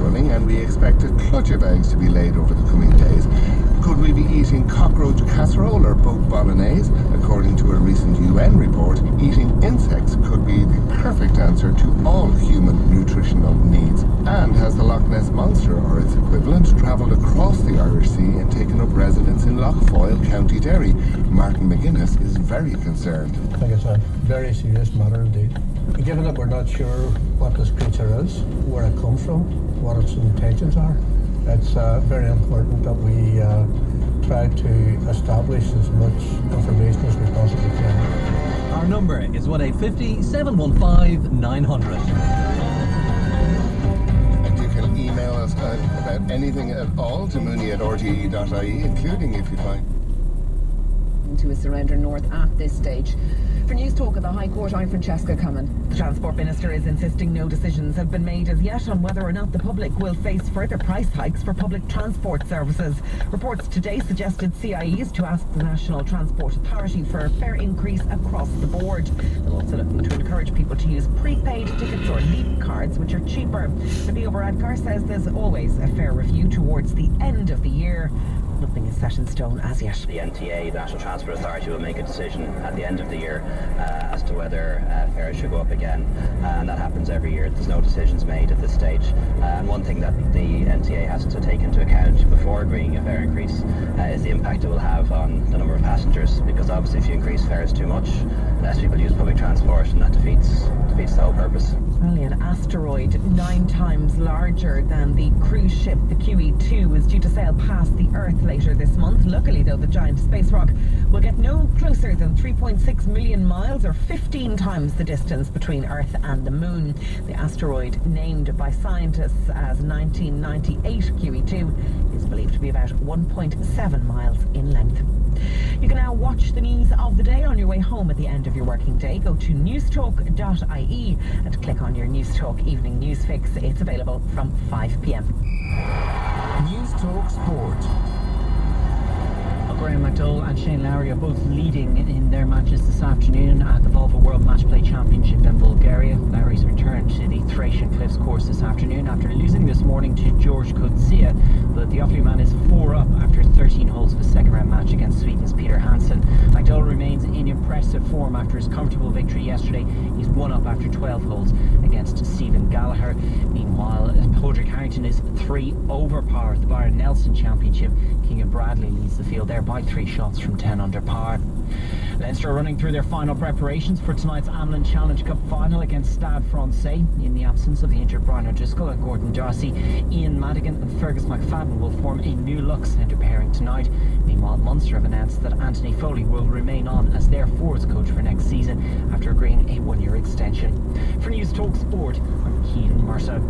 running, and we expect a clutch of eggs to be laid over the coming days. Could we be eating cockroach casserole or boat bolognese? According to a recent UN report, eating insects could be the perfect answer to all human nutritional needs. And has the Loch Ness Monster, or its equivalent, travelled across the Irish Sea and taken up residence in Lough Foyle, County Derry? Martin McGuinness is very concerned. I think it's a very serious matter indeed. Given that we're not sure what this creature is, where it comes from, what its intentions are, it's very important that we try to establish as much information as we possibly can. Our number is 1850 715 900. And you can email us about anything at all to mooney@rte.ie, including if you find to a surrender north at this stage. For News Talk at the High Court, I'm Francesca Cummin. The Transport Minister is insisting no decisions have been made as yet on whether or not the public will face further price hikes for public transport services. Reports today suggested CIEs to ask the National Transport Authority for a fare increase across the board. They're also looking to encourage people to use prepaid tickets or leap cards, which are cheaper. Leo Varadkar says there's always a fare review towards the end of the year. Nothing is set in stone as yet. The NTA, the National Transport Authority, will make a decision at the end of the year as to whether fares should go up again, and that happens every year. There's no decisions made at this stage, and one thing that the NTA has to take into account before agreeing a fare increase is the impact it will have on the number of passengers, because obviously if you increase fares too much, less people use public transport, and that defeats the whole purpose. Only an asteroid 9 times larger than the cruise ship, the QE2, is due to sail past the Earth later this month. Luckily, though, the giant space rock will get no closer than 3.6 million miles, or 15 times the distance between Earth and the Moon. The asteroid, named by scientists as 1998 QE2, is believed to be about 1.7 miles in length. You can now watch the news of the day on your way home at the end of your working day. Go to newstalk.ie and click on your News Talk Evening News Fix. It's available from 5 p.m. News Talk Sport. Graham McDowell and Shane Lowry are both leading in their matches this afternoon at the Volvo World Match Play Championship in Bulgaria. Lowry's returned to the Thracian Cliffs course this afternoon after losing this morning to George Kutsia, but the Offaly man is 4 up after 13 holes of a second round match against Sweden's Peter Hansen. McDowell remains in impressive form after his comfortable victory yesterday. He's 1 up after 12 holes against Stephen Gallagher. Meanwhile, Padraig Harrington is 3 over par at the Byron Nelson Championship. Keegan Bradley leads the field there by 3 shots from 10 under par. Leinster are running through their final preparations for tonight's Amlin Challenge Cup final against Stade Francais. In the absence of the injured Brian O'Driscoll and Gordon Darcy, Ian Madigan and Fergus McFadden will form a new look centre pairing tonight. Meanwhile, Munster have announced that Anthony Foley will remain on as their forwards coach for next season after agreeing a 1-year extension. For News Talk Sport, I'm Keane Mercer.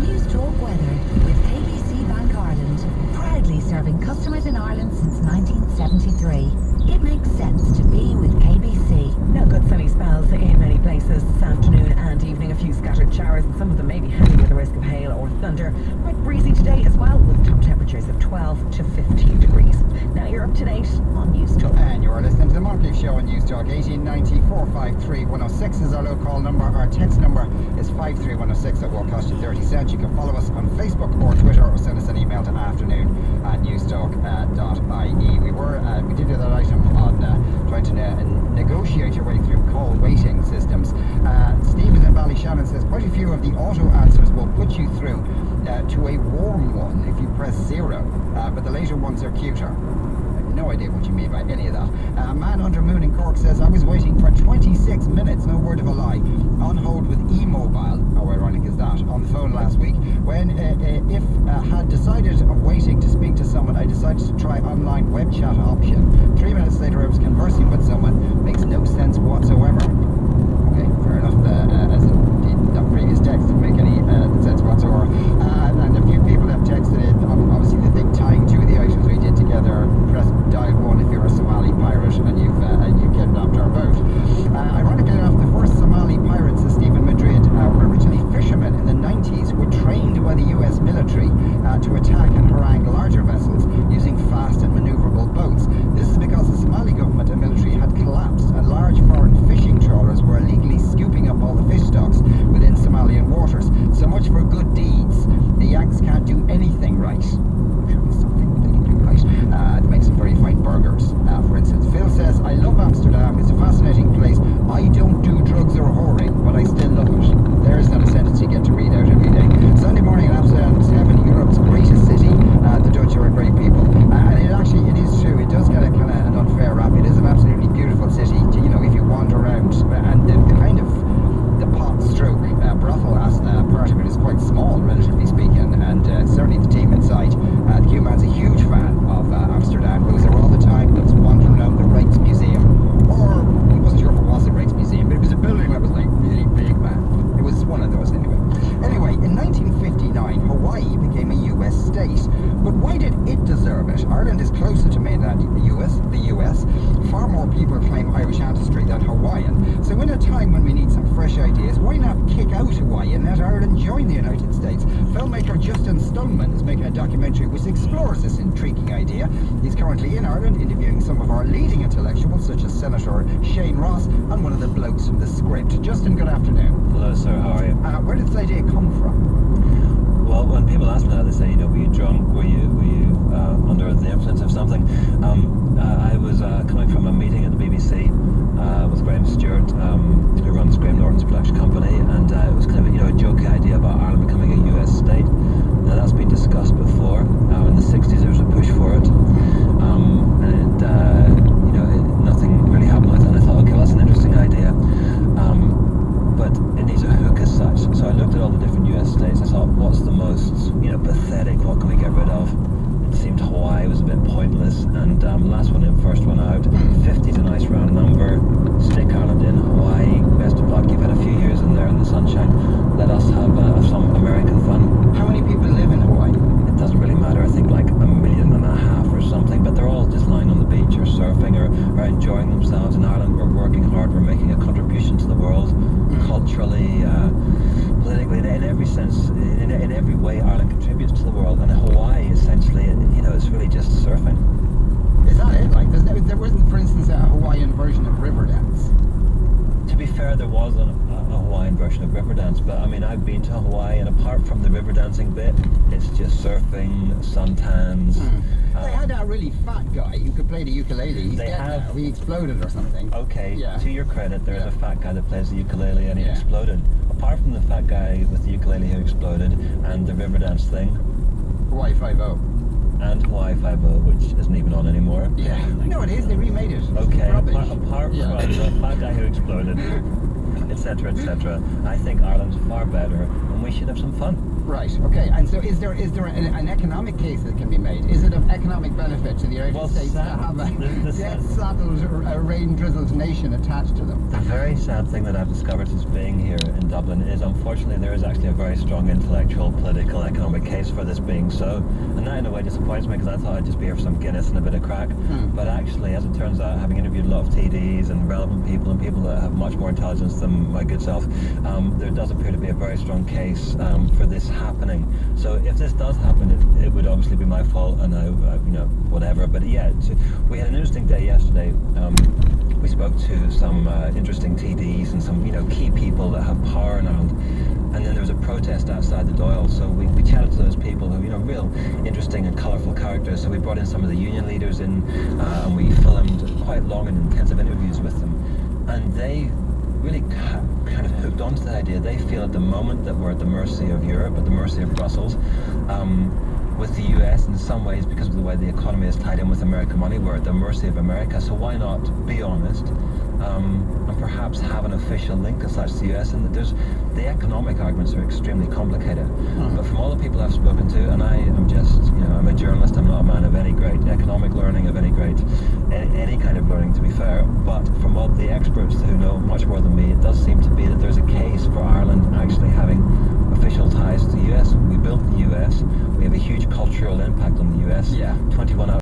News Talk Weather with KBC Bank Ireland. Proudly serving customers in Ireland since 1973. It makes sense to be with KBC. Now, good sunny spells in many places this afternoon and evening. A few scattered showers, and some of them may be heavy with the risk of hail or thunder. Quite breezy today as well, with top temperatures of 12 to 15 degrees. Now you're up to date on News Talk. And you're listening to the Monthly Show on News Talk. 1890 453 106 is our local call number. Our text number is 53106. That will cost you 30 cents. You can follow us on Facebook or Twitter, or send us an email to afternoon@newstalk.ie. We did that item on trying to negotiate your way through call waiting systems. Steve in Ballyshannon says quite a few of the auto answers will put you through to a warm one if you press 0, but the later ones are cuter. No idea what you mean by any of that. A man under Moon in Cork says, I was waiting for 26 minutes, no word of a lie, on hold with E-Mobile, how ironic is that, on the phone last week, when if had decided on waiting to speak to someone, I decided to try online web chat option. 3 minutes later I was conversing with someone. Makes no sense whatsoever. Okay, fair enough, as that previous text didn't make any sense whatsoever. And a few people have texted in, obviously the thing tying to the items we did together. Press dial 1 if you're a Somali pirate and you kidnapped our boat. Ironically enough, the first Somali pirates, as Stephen Madrid, were originally fishermen in the 90s, were trained by the US military to attack and harangue larger vessels using fast and maneuverable boats. This is because the Somali government and military had collapsed and large foreign fishing trawlers were illegally scooping up all the fish stocks within Somalian waters. So much for good deed. right. Show me something that they can do right. They make some very fine burgers, for instance. Phil says, I love Amsterdam. It's a fascinating place. I don't do drugs or whoring, but I still love it. There's not a sentence you get to read out every day. Sunday morning in Amsterdam is heaven, Europe's greatest city. The Dutch are great people. And it is true. It does get a kind of an unfair rap. It is an absolutely beautiful city, if you wander around. And the kind of the pot stroke brothel part of it is quite small, relatively speaking, and certainly the team inside. The Q-Man's a huge fan of Amsterdam, goes there all the time, loves wandering around the Rijksmuseum, or he wasn't sure if it was a Rijksmuseum, but it was a building that was like really big, man. It was one of those anyway. Anyway, in 1959, Hawaii became a US state, but why did it deserve it? Ireland is closer to mainland the US. Far more people claim Irish ancestry than Hawaiian. So in a time when we need some fresh ideas, why not kick out Hawaii and let Ireland join the United States? Filmmaker Justin Stoneman is making a documentary which explores this intriguing idea. He's currently in Ireland interviewing some of our leading intellectuals, such as Senator Shane Ross and one of the blokes from The Script. Justin, good afternoon. Hello, sir. How are you? Where did this idea come from? Well, when people ask me that, they say, were you drunk? Were you under the influence of something? I was coming from a meeting at the BBC with Graham Stewart, who runs Graham Norton's production company, and it was kind of a jokey idea about Ireland becoming a US state. Now that's been discussed before. In the 60s there was a push for it, and nothing really happened with it. And I thought, okay, well, that's an interesting idea, but it needs a hook as such. So I looked at all the different US states. I thought, what's the most pathetic? What can we get rid of? It seemed Hawaii was a bit pointless, and last one in, first one out. 50 is a nice round number. Stick Ireland in. Hawaii, best of luck. You've had a few years in there in the sunshine. Let us have some American fun. How many people live in Hawaii? It doesn't really matter. I think like 1.5 million or something, but they're all just lying on the beach or surfing or enjoying themselves. In Ireland, we're working hard. We're making a contribution to the world, culturally, politically, in every sense, in every way. Ireland contributes to the world, and Hawaii essentially, it's really just surfing. Is that it? Like, there wasn't, for instance, a Hawaiian version of Riverdance. To be fair, there was a Hawaiian version of Riverdance, but I mean, I've been to Hawaii, and apart from the river dancing bit, it's just surfing, suntans. They had a really fat guy who could play the ukulele. He's dead now. He exploded or something. Okay, to your credit, there is a fat guy that plays the ukulele, and he exploded. Apart from the fat guy with the ukulele who exploded, and the river dance thing. Hawaii 5-0. And Hawaii 5-0, which isn't even on anymore. Yeah. No, it is. They remade it. Okay, apart from Yeah. the fat guy who exploded, etc., etc., I think Ireland's far better, and we should have some fun. Right. Okay. And so, is there an economic case that can be made? Is it of economic benefit to the United States to have a death-saddled, rain-drizzled nation attached to them? The very sad thing that I've discovered since being here in Dublin is, unfortunately, there is actually a very strong intellectual, political, economic case for this being so, and that in a way disappoints me, because I thought I'd just be here for some Guinness and a bit of crack. But actually, as it turns out, having interviewed a lot of TDs and relevant people and people that have much more intelligence than my good self, there does appear to be a very strong case for this happening. So if this does happen, it would obviously be my fault, and whatever. But yeah, we had an interesting day yesterday. We spoke to some interesting TDs and some key people that have power in Ireland. And then there was a protest outside the Dáil, so we chatted to those people who, real interesting and colourful characters. So we brought in some of the union leaders in, and we filmed quite long and intensive interviews with them. And they really kind of hooked onto the idea. They feel at the moment that we're at the mercy of Europe, at the mercy of Brussels. With the US, in some ways, because of the way the economy is tied in with American money, we're at the mercy of America. So why not be honest, and perhaps have an official link as such to the US? And the economic arguments are extremely complicated. But from all the people I've spoken to, and I am just, I'm a journalist, I'm not a man of any great economic learning, of any great, any kind of learning, to be fair, but from all the experts who know much more than me, it does seem to be that there's a case for Ireland actually having official ties to the US. We built the US, we have a huge cultural impact on the US. 21 out